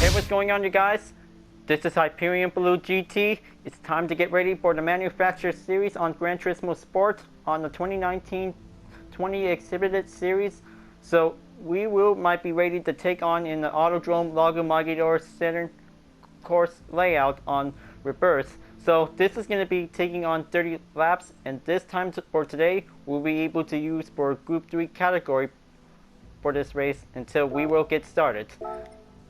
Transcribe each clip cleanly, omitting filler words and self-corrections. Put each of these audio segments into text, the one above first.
Hey, what's going on, you guys? This is Hyperion-Blue-GT. It's time to get ready for the Manufacturer Series on Gran Turismo Sport on the 2019-20 exhibited series. So we might be ready to take on in the Autodrome Lago Maggiore Center course layout on reverse. So this is going to be taking on 30 laps, and this time for today we'll be able to use for Group 3 category for this race until we will get started.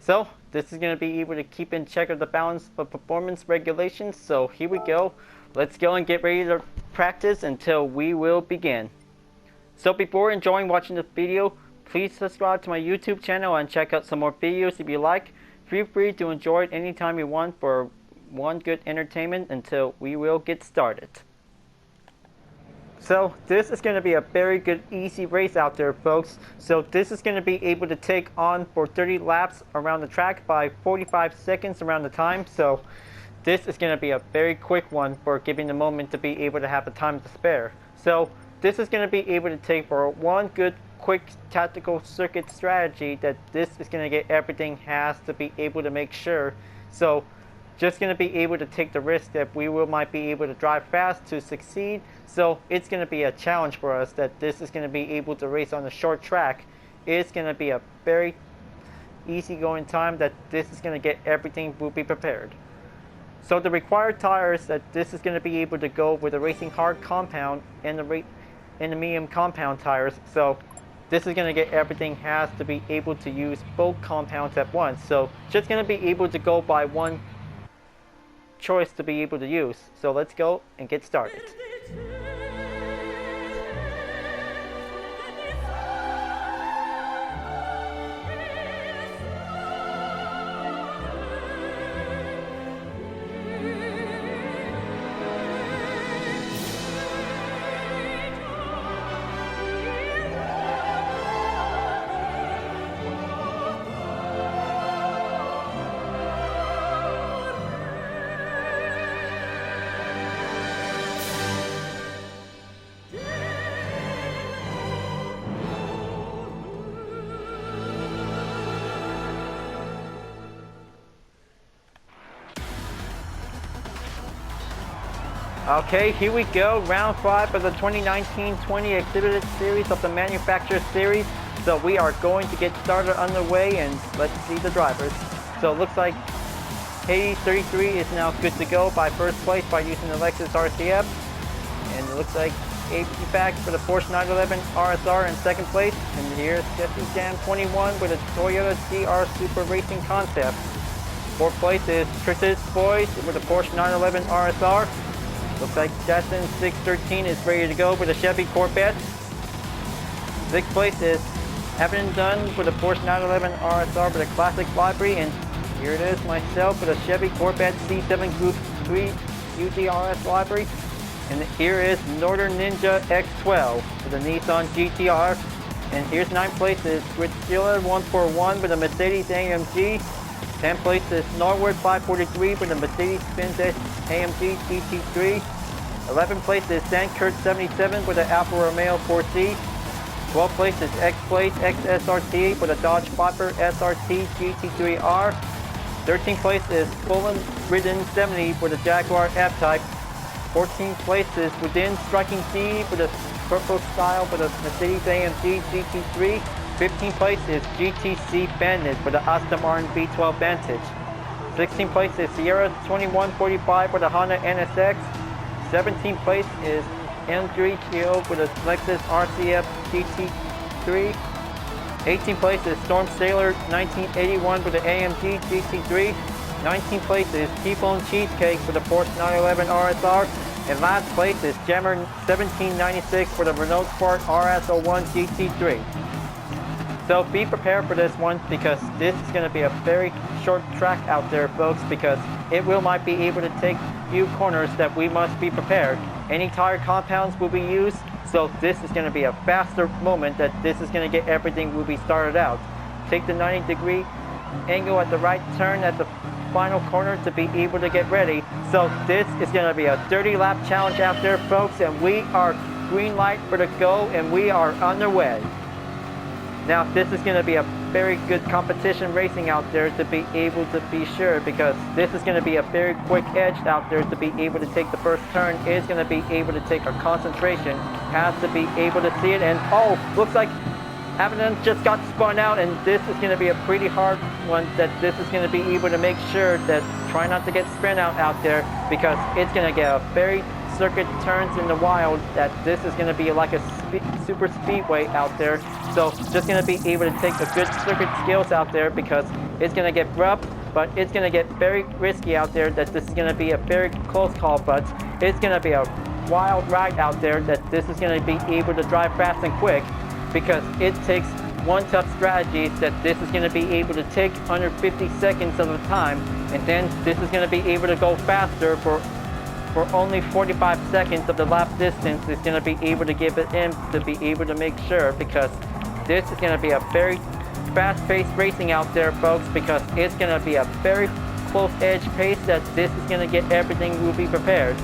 So this is going to be able to keep in check of the balance of performance regulations. So here we go. Let's go and get ready to practice until we will begin. So before enjoying watching this video, please subscribe to my YouTube channel and check out some more videos if you like. Feel free to enjoy it anytime you want for one good entertainment until we will get started. So this is going to be a very good easy race out there, folks. So this is going to be able to take on for 30 laps around the track by 45 seconds around the time. So this is going to be a very quick one for giving the moment to be able to have the time to spare. So this is going to be able to take for one good quick tactical circuit strategy that this is going to get everything has to be able to make sure. So just going to be able to take the risk that we might be able to drive fast to succeed. So it's going to be a challenge for us that this is going to be able to race on a short track. It's going to be a very easygoing time that this is going to get everything will be prepared. So the required tires that this is going to be able to go with the racing hard compound and the medium compound tires. So this is going to get everything has to be able to use both compounds at once. So just going to be able to go by one choice to be able to use. So let's go and get started. Okay, here we go, round 5 of the 2019-20 exhibited series of the Manufacturer Series. So we are going to get started underway, and let's see the drivers. So it looks like Hades33 is now good to go by first place by using the Lexus RCF. And it looks like APFAC for the Porsche 911 RSR in second place. And here's Jesse Jam 21 with a Toyota CR Super Racing Concept. Fourth place is Tristis Boys with the Porsche 911 RSR. Looks like Jackson 613 is ready to go with a Chevy Corvette. Sixth place is Evan Dunn with a Porsche 911 RSR with a Classic Library. And here it is, myself with a Chevy Corvette C7 Group 3 UTRS Library. And here is Northern Ninja X12 with a Nissan GTR. And here's ninth place is Rich Steeler 141 with a Mercedes AMG. 10th place is Norwood 543 with a Mercedes-Benz AMG GT3. 11th place is Sankurt 77 with an Alfa Romeo 4C. 12th place is X-Place XSRT with a Dodge Viper SRT GT3R. 13th place is Fulham Ridden 70 with a Jaguar F-Type. 14th place is Within Striking C with a Purple Style with a Mercedes AMG GT3. 15th place is GTC Bandit with the Aston Martin V12 Vantage. 16th place is Sierra 2145 with a Honda NSX. 17th place is M3 Geo with a Lexus RCF GT3. 18th place is Storm Sailor 1981 with the AMG GT3. 19th place is T-Bone Cheesecake with the Porsche 911 RSR. And last place is Jammer 1796 for the Renault Sport RS01 GT3. So be prepared for this one, because this is going to be a very short track out there, folks, because it might be able to take few corners that we must be prepared. Any tire compounds will be used, so this is going to be a faster moment that this is going to get everything will be started out. Take the 90-degree angle at the right turn at the final corner to be able to get ready. So this is going to be a 30-lap challenge out there, folks, and we are green light for the go, and we are underway. Now, this is going to be a very good competition racing out there to be able to be sure, because this is going to be a very quick edge out there to be able to take the first turn. Is going to be able to take our concentration, has to be able to see it, and oh, looks like Abaddon just got spun out, and this is going to be a pretty hard one that this is going to be able to make sure that try not to get spun out there, because it's going to get a very circuit turns in the wild that this is going to be like a super speedway out there. So just going to be able to take the good circuit skills out there, because it's going to get rough, but it's going to get very risky out there that this is going to be a very close call, but it's going to be a wild ride out there that this is going to be able to drive fast and quick, because it takes one tough strategy that this is going to be able to take under 50 seconds of the time, and then this is going to be able to go faster for only 45 seconds of the lap distance. Is going to be able to give it in to be able to make sure, because this is going to be a very fast-paced racing out there, folks, because it's going to be a very close edge pace that this is going to get everything will be prepared.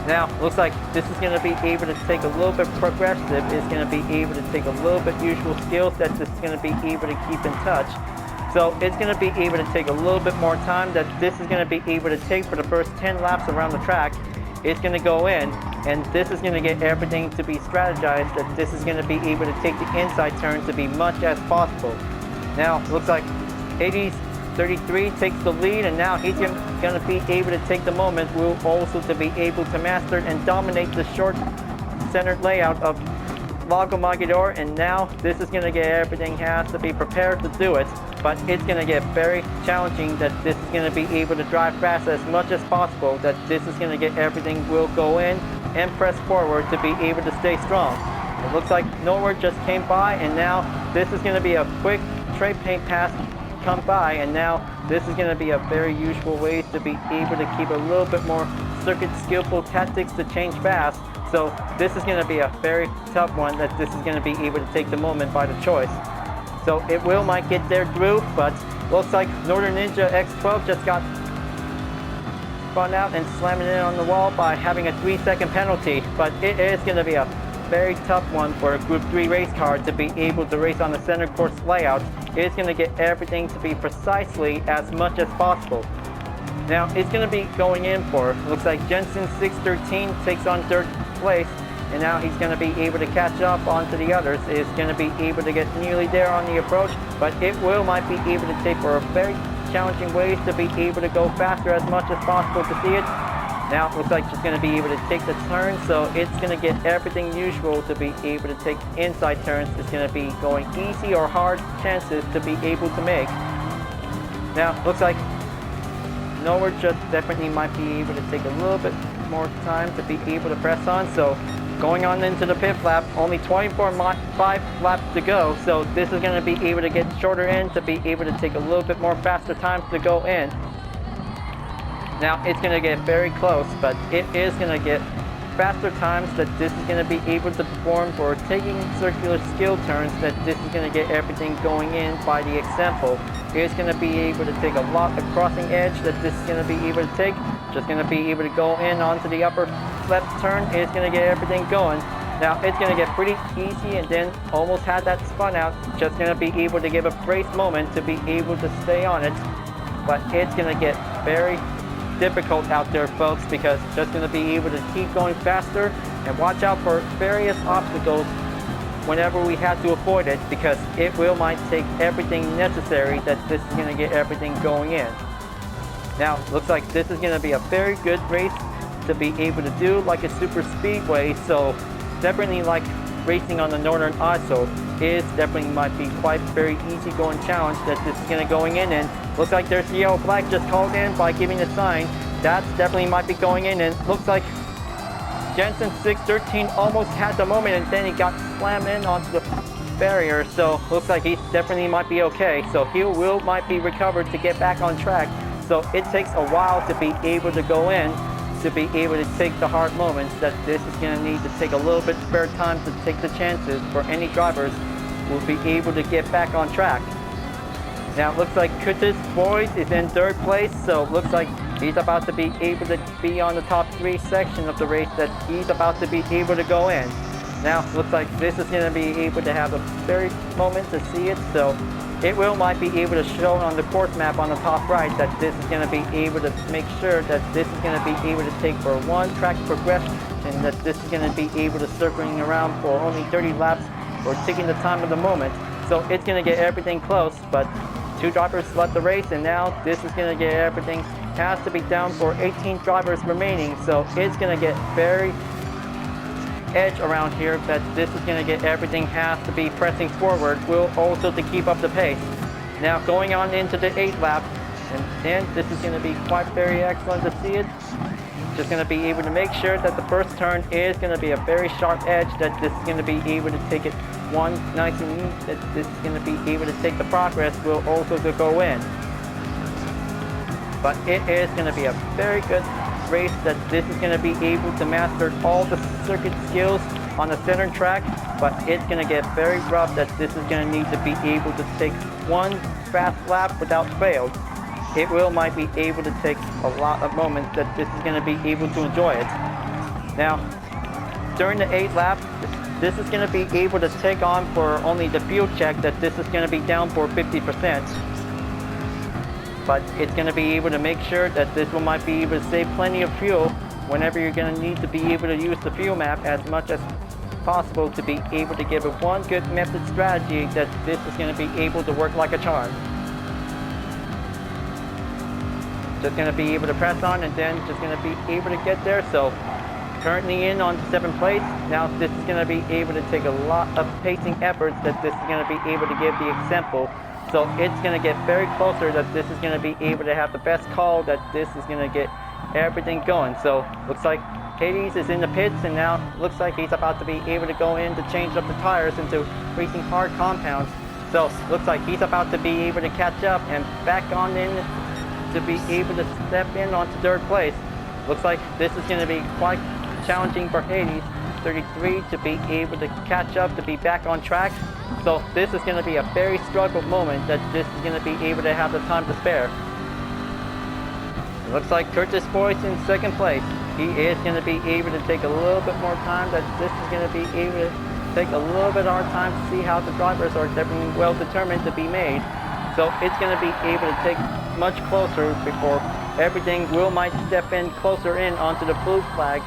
Now, looks like this is going to be able to take a little bit progressive. It's going to be able to take a little bit usual skills that this is going to be able to keep in touch. So it's going to be able to take a little bit more time that this is going to be able to take for the first 10 laps around the track. It's going to go in, and this is going to get everything to be strategized that this is going to be able to take the inside turn to be much as possible. Now, looks like 80s 33 takes the lead, and now he's going to be able to take the moment. Will also to be able to master and dominate the short centered layout of Lago Maggiore, and now this is going to get everything has to be prepared to do it, but it's going to get very challenging that this is going to be able to drive fast as much as possible, that this is going to get everything will go in and press forward to be able to stay strong. It looks like Nowhere just came by, and now this is going to be a quick tray paint pass come by, and now this is going to be a very usual way to be able to keep a little bit more circuit skillful tactics to change fast. So this is going to be a very tough one that this is going to be able to take the moment by the choice. So it might get there through, but looks like Northern Ninja X12 just got spun out and slamming it on the wall by having a 3-second penalty. But it is going to be a very tough one for a Group 3 race car to be able to race on the center course layout. It's going to get everything to be precisely as much as possible. Now it's going to be going in for, looks like Jensen 613 takes on third place, and now he's going to be able to catch up onto the others. Is going to be able to get nearly there on the approach, but it might be able to take for a very challenging ways to be able to go faster as much as possible to see it. Now it looks like she's going to be able to take the turn, so it's going to get everything usual to be able to take inside turns. It's going to be going easy or hard chances to be able to make. Now looks like Nowhere just definitely might be able to take a little bit more time to be able to press on. So going on into the pit flap, only 5 laps to go. So this is going to be able to get shorter in to be able to take a little bit more faster times to go in. Now it's going to get very close, but it is going to get faster times that this is going to be able to perform for taking circular skill turns, that this is going to get everything going in by the example. It's going to be able to take a lot of crossing edge that this is going to be able to take. Just going to be able to go in onto the upper left turn. It's going to get everything going. Now it's going to get pretty easy, and then almost had that spun out. Just going to be able to give a brace moment to be able to stay on it. But it's going to get very difficult out there, folks, because just going to be able to keep going faster and watch out for various obstacles whenever we have to avoid it, because it might take everything necessary that this is going to get everything going in. Now looks like this is going to be a very good race to be able to do like a super speedway, so definitely like racing on the Northern ISO is definitely might be quite very easy going challenge that this is going to going in, and looks like there's the yellow flag just called in by giving a sign. That's definitely might be going in, and looks like Jensen 613 almost had the moment, and then he got slammed in onto the barrier. So looks like he definitely might be okay. So he might be recovered to get back on track. So it takes a while to be able to go in, to be able to take the hard moments that this is going to need to take a little bit spare time to take the chances for any drivers will be able to get back on track. Now it looks like Kutis Boys is in third place, so it looks like he's about to be able to be on the top 3 section of the race, that he's about to be able to go in. Now, looks like this is going to be able to have a very moment to see it, so it might be able to show on the course map on the top right that this is going to be able to make sure that this is going to be able to take for one track progression, and that this is going to be able to circling around for only 30 laps or taking the time of the moment. So it's going to get everything close, but 2 drivers left the race, and now this is going to get everything, has to be down for 18 drivers remaining, so it's going to get very edge around here that this is going to get everything, has to be pressing forward, will also to keep up the pace. Now going on into the 8th lap, and then this is going to be quite very excellent to see it. Just going to be able to make sure that the first turn is going to be a very sharp edge, that this is going to be able to take it one nice and neat, that this is going to be able to take the progress, will also to go in. But it is going to be a very good race, that this is going to be able to master all the circuit skills on the center track, but it's going to get very rough, that this is going to need to be able to take one fast lap without fail. It might be able to take a lot of moments that this is going to be able to enjoy it. Now, during the 8th lap, this is going to be able to take on for only the fuel check, that this is going to be down for 50%. But it's going to be able to make sure that this one might be able to save plenty of fuel whenever you're going to need to be able to use the fuel map as much as possible to be able to give it one good method strategy, that this is going to be able to work like a charm. Just going to be able to press on, and then just going to be able to get there. So currently in on 7th place. Now this is going to be able to take a lot of pacing efforts, that this is going to be able to give the example. So it's going to get very closer, that this is going to be able to have the best call, that this is going to get everything going. So looks like Hades is in the pits, and now looks like he's about to be able to go in to change up the tires into racing hard compounds. So looks like he's about to be able to catch up and back on in to be able to step in onto 3rd place. Looks like this is going to be quite challenging for Hades 33 to be able to catch up, to be back on track. So this is going to be a very struggle moment, that this is going to be able to have the time to spare. It looks like Curtis Boyce in 2nd place. He is going to be able to take a little bit more time, that this is going to be able to take a little bit more time to see how the drivers are definitely well determined to be made. So it's going to be able to take much closer before everything might step in closer in onto the blue flag,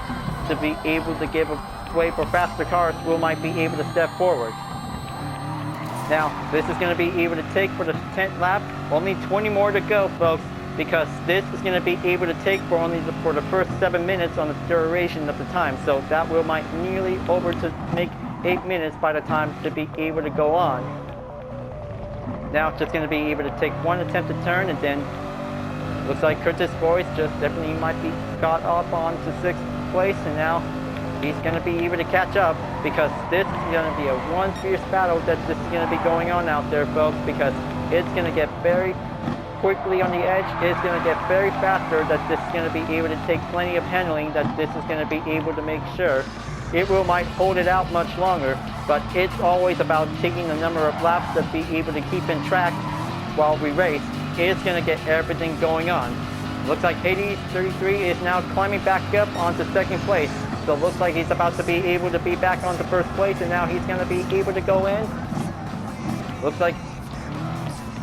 to be able to give a way for faster cars might be able to step forward. Now this is going to be able to take for the 10th lap, only 20 more to go, folks, because this is going to be able to take for only for the first 7 minutes on the duration of the time. So that might nearly over to make 8 minutes by the time to be able to go on. Now just going to be able to take one attempted turn, and then looks like Curtis Boyce just definitely might be got up on to 6th place, and now he's going to be able to catch up, because this is going to be a one fierce battle that this is going to be going on out there, folks, because it's going to get very quickly on the edge. It's going to get very faster, that this is going to be able to take plenty of handling, that this is going to be able to make sure it might hold it out much longer. But it's always about taking the number of laps to be able to keep in track while we race. It's going to get everything going on. Looks like Hades 33 is now climbing back up onto 2nd place. So it looks like he's about to be able to be back onto 1st place, and now he's going to be able to go in. Looks like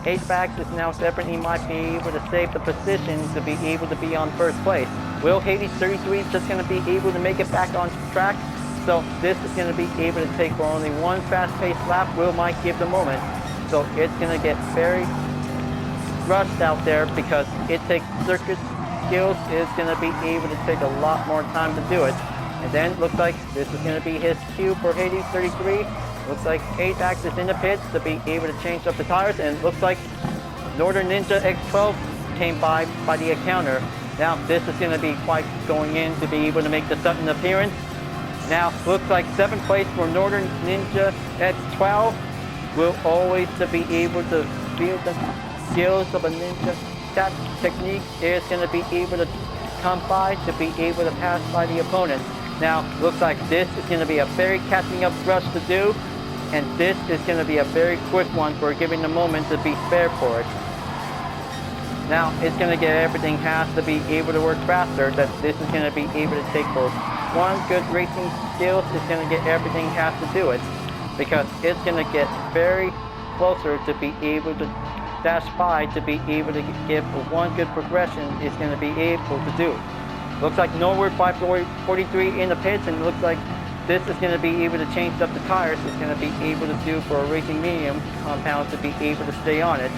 HVAC is now definitely might be able to save the position to be able to be on 1st place. Will Hades 33 just going to be able to make it back on track? So this is going to be able to take for only one fast-paced lap. Might give the moment. So it's going to get very rushed out there, because it takes circuit skills. It's going to be able to take a lot more time to do it. And then looks like this is going to be his cue for Hades 33. Looks like HVAC is in the pits to be able to change up the tires, and looks like Northern Ninja X12 came by the encounter. Now this is going to be quite going in to be able to make the sudden appearance. Now looks like 7th place for Northern Ninja X12 will always to be able to feel the skills of a ninja. That technique is going to be able to come by to be able to pass by the opponent. Now looks like this is going to be a very catching up rush to do, and this is going to be a very quick one for giving the moment to be spared for it. Now it's going to get everything has to be able to work faster, that this is going to be able to take for one good racing skills is going to get everything has to do it, because it's going to get very closer to be able to dash by, to be able to give one good progression is going to be able to do. Looks like Norwood 543 in the pits, and it looks like this is going to be able to change up the tires. It's going to be able to do for a racing medium compound to be able to stay on it.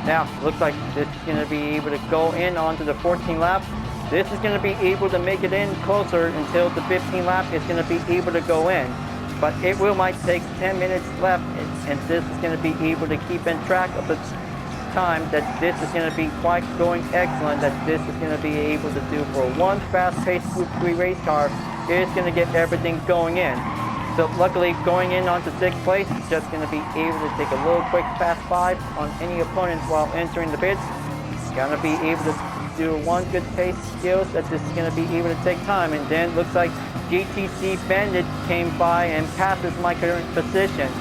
Now, looks like this is going to be able to go in onto the 14 lap. This is going to be able to make it in closer until the 15 lap is going to be able to go in. But it might take 10 minutes left, and this is going to be able to keep in track of the time that this is going to be quite going excellent, that this is going to be able to do for one fast-paced Group 3 race car. It's going to get everything going in. So luckily, going in onto 6th place, it's just going to be able to take a little quick fast 5 on any opponent while entering the pits. Going to be able to do one good pace skills that this is going to be able to take time. And then looks like GTC Bandit came by and passes my current position.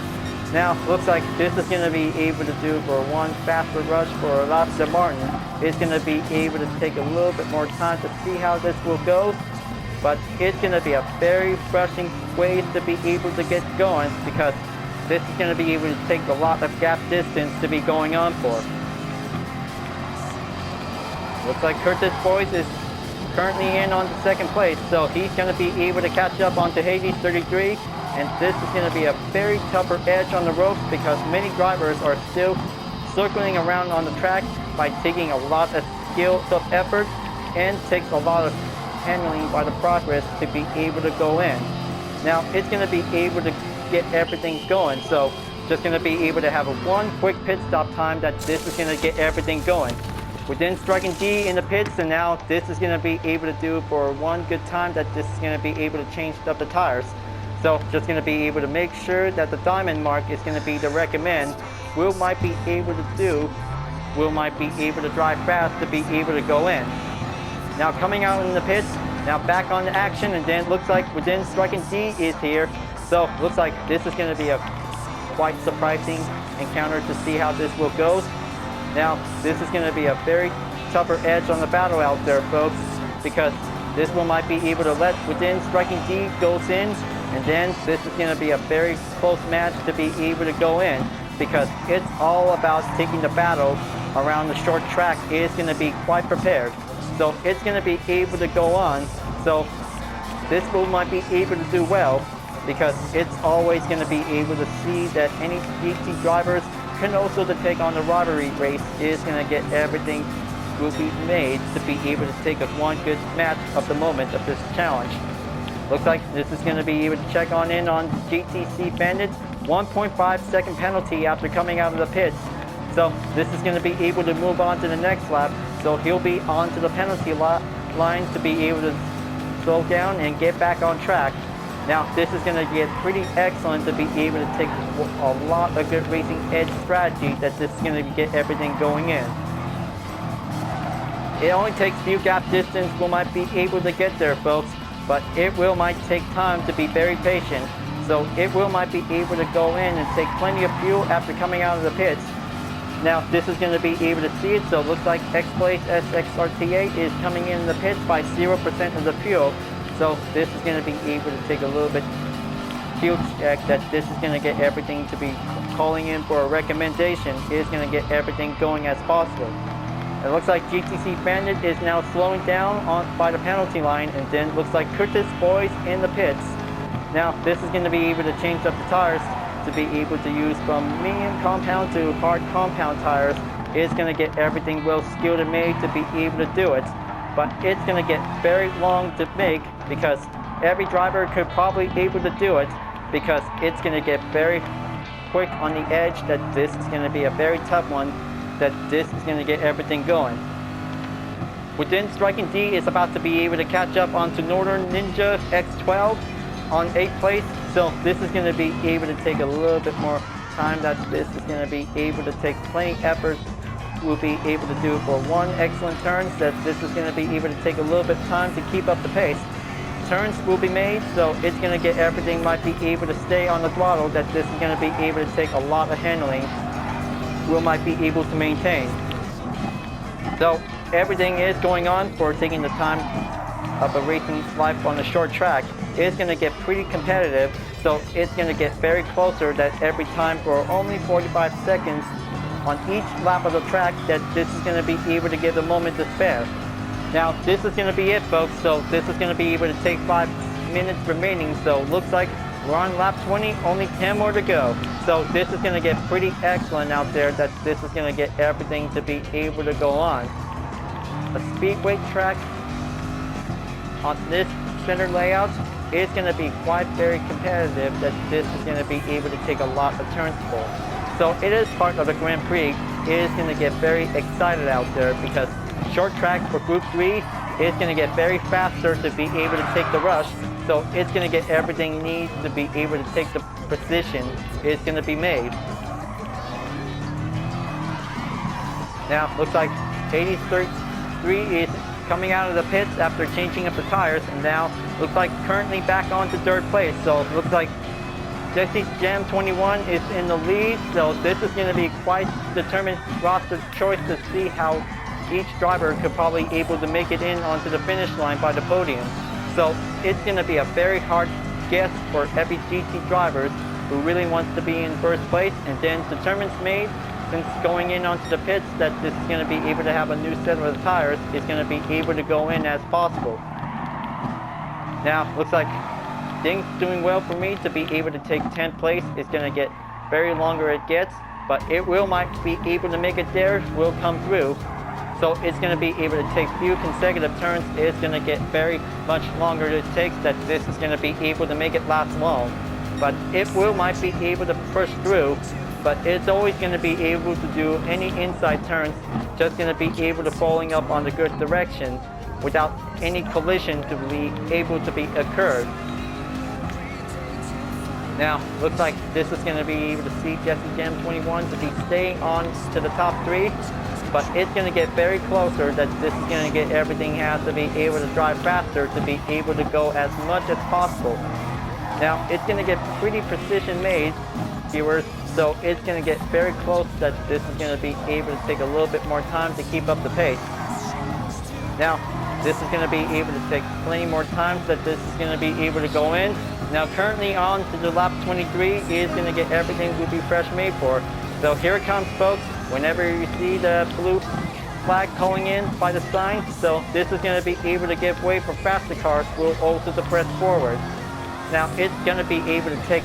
Now, looks like this is going to be able to do for one faster rush for Lobster Martin. It's going to be able to take a little bit more time to see how this will go. But it's going to be a very rushing way to be able to get going, because this is going to be able to take a lot of gap distance to be going on for. Looks like Curtis Boyce is currently in on the 2nd place, so he's going to be able to catch up onto Hades 33, and this is going to be a very tougher edge on the ropes, because many drivers are still circling around on the track by taking a lot of skill of effort, and takes a lot of handling by the progress to be able to go in. Now it's going to be able to get everything going, so just going to be able to have a one quick pit stop time that this is going to get everything going. Within striking D in the pits, and now this is going to be able to do for one good time that this is going to be able to change up the tires. So just going to be able to make sure that the diamond mark is going to be the recommend. Will might be able to do, Will might be able to drive fast to be able to go in. Now coming out in the pits, now back on the action, and then looks like within striking D is here. So looks like this is going to be a quite surprising encounter to see how this will go. Now this is going to be a very tougher edge on the battle out there, folks, because this one might be able to let within striking D goes in, and then this is going to be a very close match to be able to go in, because it's all about taking the battle around the short track. It's going to be quite prepared. So it's going to be able to go on. So this bull might be able to do well, because it's always going to be able to see that any GT drivers can also to take on the rivalry race is going to get everything will be made to be able to take us one good match of the moment of this challenge. Looks like this is going to be able to check on in on GTC Bandit. 1.5 second penalty after coming out of the pits. So this is going to be able to move on to the next lap. So he'll be on to the penalty line to be able to slow down and get back on track. Now this is going to get pretty excellent to be able to take a lot of good racing edge strategy that this is going to get everything going in. It only takes few gap distance. We might be able to get there, folks, but it might take time to be very patient. So it might be able to go in and take plenty of fuel after coming out of the pits. Now this is going to be able to see it, so it looks like X-Place SXRT8 is coming in the pits by 0% of the fuel. So this is going to be able to take a little bit fuel check that this is going to get everything to be calling in for a recommendation. Is going to get everything going as possible. It looks like GTC Bandit is now slowing down by the penalty line, and then looks like Curtis Boyce in the pits. Now this is going to be able to change up the tires to be able to use from medium compound to hard compound tires. It's going to get everything well skilled and made to be able to do it. But it's going to get very long to make, because every driver could probably able to do it, because it's going to get very quick on the edge that this is going to be a very tough one, that this is going to get everything going. Within striking D is about to be able to catch up onto Northern Ninja X12 on 8th place. So this is going to be able to take a little bit more time, that this is going to be able to take plenty effort. We'll be able to do for one excellent turns, that this is going to be able to take a little bit of time to keep up the pace. Turns will be made, so it's going to get everything might be able to stay on the throttle, that this is going to be able to take a lot of handling. We might be able to maintain. So everything is going on for taking the time of a racing life on a short track is going to get pretty competitive. So it's going to get very closer that every time for only 45 seconds on each lap of the track that this is going to be able to give a moment to spare. Now this is going to be it, folks. So this is going to be able to take 5 minutes remaining. So looks like we're on lap 20, only 10 more to go. So this is going to get pretty excellent out there that this is going to get everything to be able to go on. A speedway track on this center layout is going to be quite very competitive that this is going to be able to take a lot of turns for. So it is part of the Grand Prix. It is going to get very excited out there because short track for Group 3 is going to get very faster to be able to take the rush. So it's going to get everything it needs to be able to take the position is going to be made. Now looks like 83 is coming out of the pits after changing up the tires, and now looks like currently back onto third place. So it looks like Jesse's Gem 21 is in the lead. So this is going to be quite determined roster choice to see how each driver could probably able to make it in onto the finish line by the podium. So it's going to be a very hard guess for every GT driver who really wants to be in first place, and then determines made since going in onto the pits that this is going to be able to have a new set of tires is going to be able to go in as possible. Now looks like things doing well for me to be able to take 10th place. It's going to get very longer it gets, but it will might be able to make it there, will come through. So it's going to be able to take few consecutive turns. It's going to get very much longer it takes that this is going to be able to make it last long. But it will might be able to push through, but it's always going to be able to do any inside turns, just going to be able to falling up on the good direction without any collision to be able to be occurred. Now looks like this is going to be able to see Jesse Gem 21 to be staying on to the top 3. But it's going to get very closer that this is going to get everything has to be able to drive faster to be able to go as much as possible. Now it's going to get pretty precision made, viewers, so it's going to get very close that this is going to be able to take a little bit more time to keep up the pace. Now this is going to be able to take plenty more times that this is going to be able to go in. Now currently on to the lap 23 is going to get everything to be fresh made for. So here it comes, folks. Whenever you see the blue flag calling in by the sign, so this is going to be able to give way for faster cars will also to press forward. Now it's going to be able to take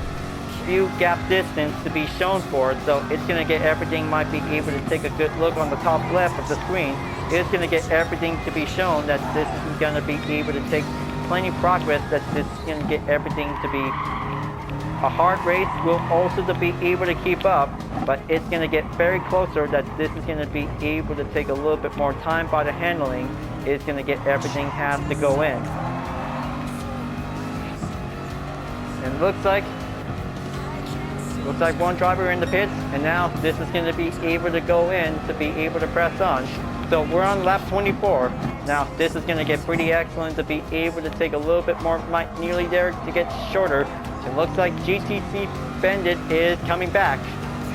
few gap distance to be shown for it, so it's going to get everything might be able to take a good look on the top left of the screen. It's going to get everything to be shown that this is going to be able to take plenty of progress, that this is going to get everything to be a hard race will also to be able to keep up, but it's going to get very closer that this is going to be able to take a little bit more time by the handling. It's going to get everything has to go in. And it looks like one driver in the pits, and now this is going to be able to go in to be able to press on. So we're on lap 24. Now this is going to get pretty excellent to be able to take a little bit more, might nearly there to get shorter. It looks like GTC Bandit is coming back.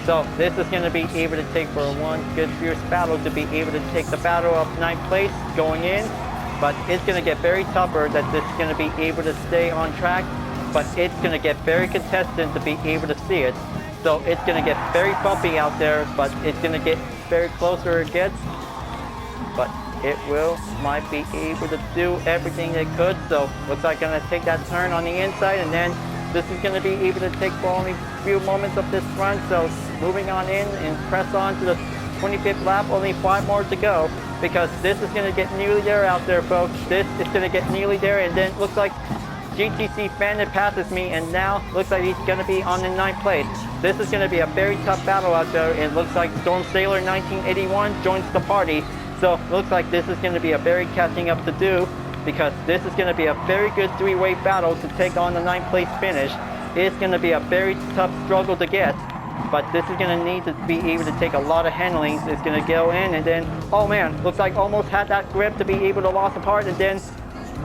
So this is going to be able to take for one good fierce battle to be able to take the battle of 9th place going in. But it's going to get very tougher that this is going to be able to stay on track. But it's going to get very contested to be able to see it. So it's going to get very bumpy out there, but it's going to get very closer it gets. But it might be able to do everything it could. So looks like going to take that turn on the inside, and then this is going to be able to take for only a few moments of this run. So moving on in and press on to the 25th lap, only 5 more to go, because this is going to get nearly there out there, folks. This is going to get nearly there, and then looks like GTC Bandit passes me, and now looks like he's going to be on the 9th place. This is going to be a very tough battle out there. It looks like Storm Sailor 1981 joins the party. So looks like this is going to be a very catching up to do, because this is going to be a very good 3-way battle to take on the 9th place finish. It's going to be a very tough struggle to get, but this is going to need to be able to take a lot of handlings. It's going to go in, and then, oh man, looks like almost had that grip to be able to loss apart, and then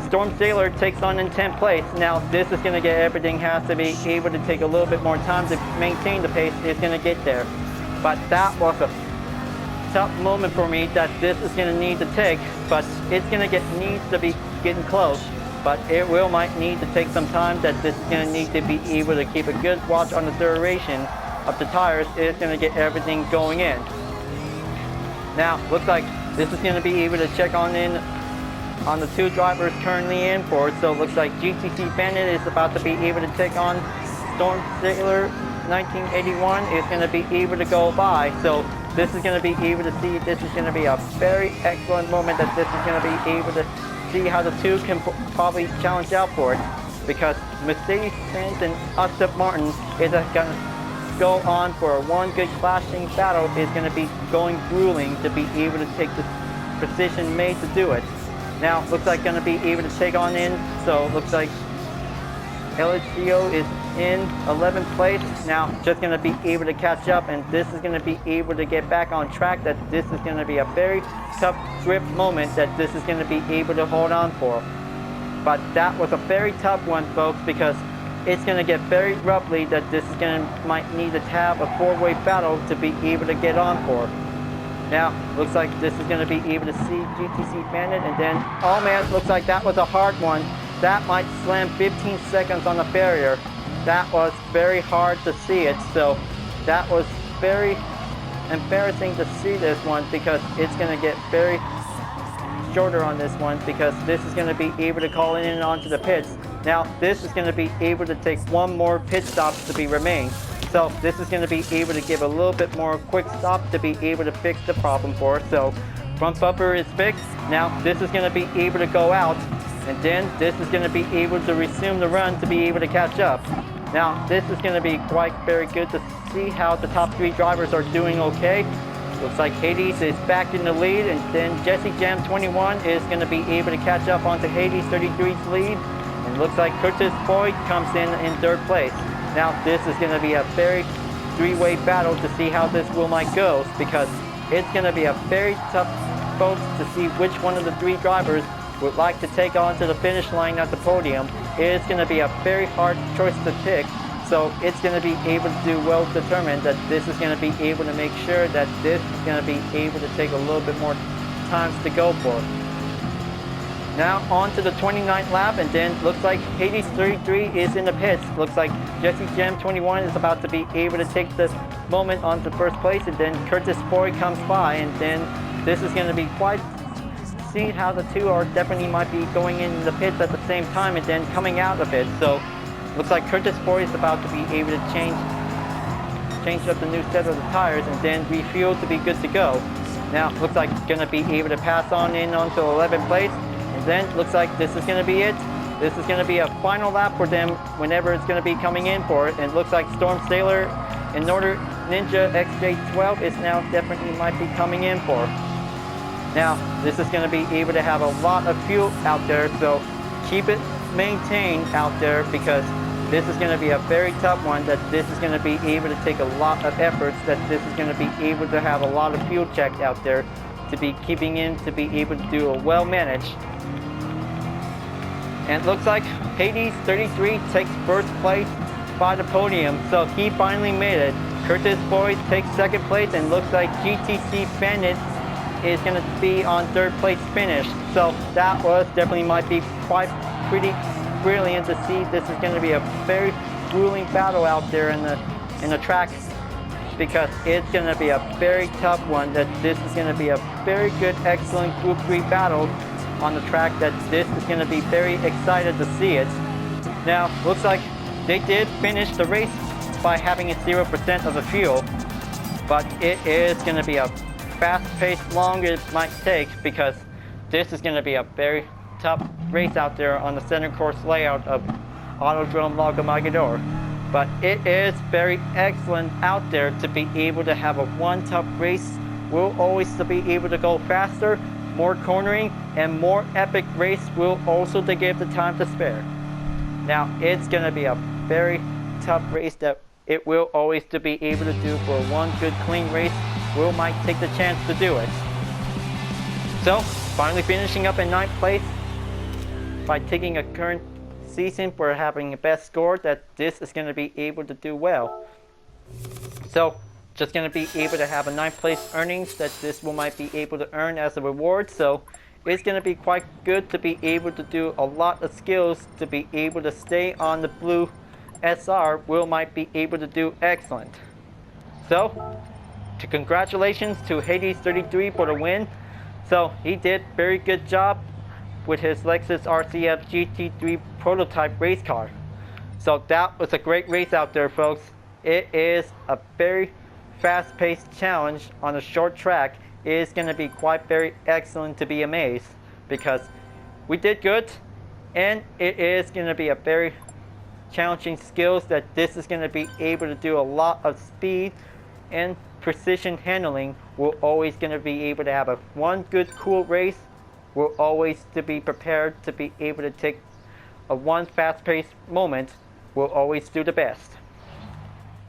Storm Sailor takes on in 10th place. Now this is going to get everything has to be able to take a little bit more time to maintain the pace. It's going to get there, but that was a tough moment for me that this is going to need to take, but it's going to need to be getting close. But it might need to take some time, that this is going to need to be able to keep a good watch on the duration of the tires. It's going to get everything going in. Now, looks like this is going to be able to check on the two drivers currently in for it. So it looks like GTC Bandit is about to be able to take on Storm Sailor 1981 is going to be able to go by. So this is going to be able to see, this is going to be a very excellent moment, that this is going to be able to see how the two can probably challenge out for it, because Mercedes-Benz and Aston Martin is going to go on for one good clashing battle. Is going to be going grueling to be able to take the precision made to do it. Now looks like going to be able to take on in, so looks like LHCO is in 11th place. Now just going to be able to catch up, and this is going to be able to get back on track. That this is going to be a very tough grip moment that this is going to be able to hold on for. But that was a very tough one, folks, because it's going to get very roughly, that this is going to might need to have a four-way battle to be able to get on for. Now looks like this is going to be able to see GTC Bandit, and then, oh man, looks like that was a hard one. That might slam 15 seconds on the barrier. That was very hard to see it, so that was very embarrassing to see this one, because it's going to get very shorter on this one, because this is going to be able to call in and onto the pits. Now this is going to be able to take one more pit stop to be remain. So this is going to be able to give a little bit more quick stop to be able to fix the problem for us. So front bumper is fixed. Now this is going to be able to go out, and then this is going to be able to resume the run to be able to catch up. Now this is going to be quite very good to see how the top three drivers are doing okay. Looks like Hades is back in the lead, and then Jesse Jam 21 is going to be able to catch up onto Hades 33's lead. And looks like Curtis Boyd comes in third place. Now this is going to be a very three-way battle to see how this might go, because it's going to be a very tough folks to see which one of the three drivers would like to take on to the finish line at the podium. It's going to be a very hard choice to pick, so it's going to be able to do well determined that this is going to be able to make sure that this is going to be able to take a little bit more times to go for. Now on to the 29th lap, and then looks like Hades 33 is in the pits. Looks like Jesse Jam 21 is about to be able to take this moment onto first place, and then Curtis Boyd comes by, and then this is going to be quite, see how the two are definitely might be going in the pits at the same time and then coming out of it. So looks like Curtis Boyd is about to be able to change up the new set of the tires and then refuel to be good to go. Now looks like going to be able to pass on in onto 11th place. And then looks like this is going to be it. This is going to be a final lap for them whenever it's going to be coming in for it. And it looks like Storm Sailor and Northern Ninja XJ12 is now definitely might be coming in for. Now this is going to be able to have a lot of fuel out there, so keep it maintained out there, because this is going to be a very tough one, that this is going to be able to take a lot of efforts, that this is going to be able to have a lot of fuel checked out there to be keeping in, to be able to do a well managed. And it looks like Hades 33 takes first place by the podium, so he finally made it. Curtis Boyd takes second place, and looks like GTC Bandit is going to be on third place finish. So that was definitely might be quite pretty brilliant to see. This is going to be a very grueling battle out there in the track, because it's going to be a very tough one, that this is going to be a very good, excellent Group 3 battle on the track, that this is going to be very excited to see it. Now looks like they did finish the race by having a 0% of the fuel, but it is going to be a fast-paced, long it might take, because this is going to be a very tough race out there on the center course layout of Autodrome Lago Maggiore. But it is very excellent out there to be able to have a one tough race. We'll always be able to go faster, more cornering, and more epic race will also to give the time to spare. Now it's going to be a very tough race that it will always to be able to do for one good clean race. Will might take the chance to do it. So finally finishing up in 9th place by taking a current season for having the best score, that this is going to be able to do well. So just going to be able to have a 9th place earnings that this will might be able to earn as a reward. So it's going to be quite good to be able to do a lot of skills to be able to stay on the blue SR. Will might be able to do excellent. So congratulations to Hades33 for the win. So he did very good job with his Lexus RCF GT3 prototype race car. So that was a great race out there, folks. It is a very fast-paced challenge on a short track. It is going to be quite very excellent to be amazed, because we did good, and it is going to be a very challenging skills that this is going to be able to do a lot of speed and precision handling. We're always going to be able to have one good cool race. We're always to be prepared to be able to take one fast-paced moment. We'll always do the best.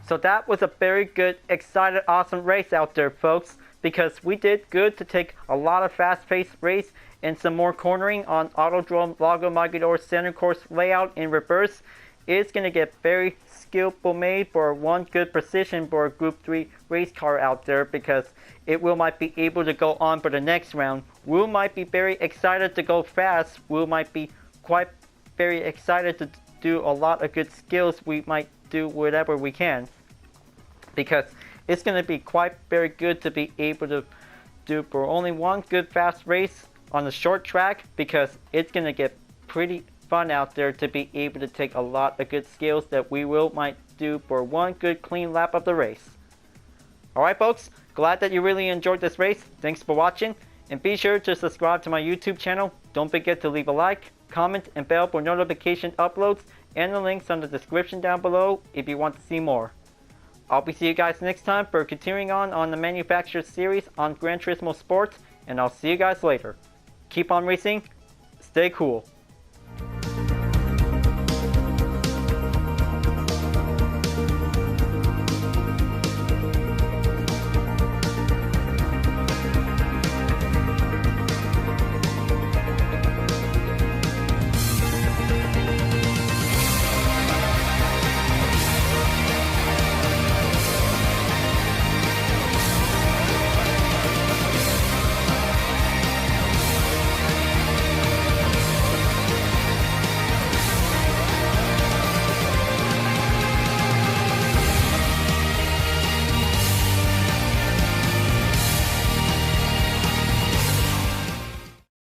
So that was a very good, excited, awesome race out there, folks, because we did good to take a lot of fast-paced race and some more cornering on Autodrome Lago Maggiore center course layout in reverse. It's going to get very skillful made for one good precision for a Group 3 race car out there, because it will might be able to go on for the next round. We might be very excited to go fast. We might be quite very excited to do a lot of good skills. We might do whatever we can, because it's going to be quite very good to be able to do for only one good fast race on the short track, because it's going to get pretty fun out there to be able to take a lot of good skills that we might do for one good clean lap of the race. Alright folks, glad that you really enjoyed this race. Thanks for watching, and be sure to subscribe to my YouTube channel. Don't forget to leave a like, comment, and bell for notification uploads, and the links on the description down below if you want to see more. I'll be seeing you guys next time for continuing on the manufacturer series on Gran Turismo Sports, and I'll see you guys later. Keep on racing, stay cool.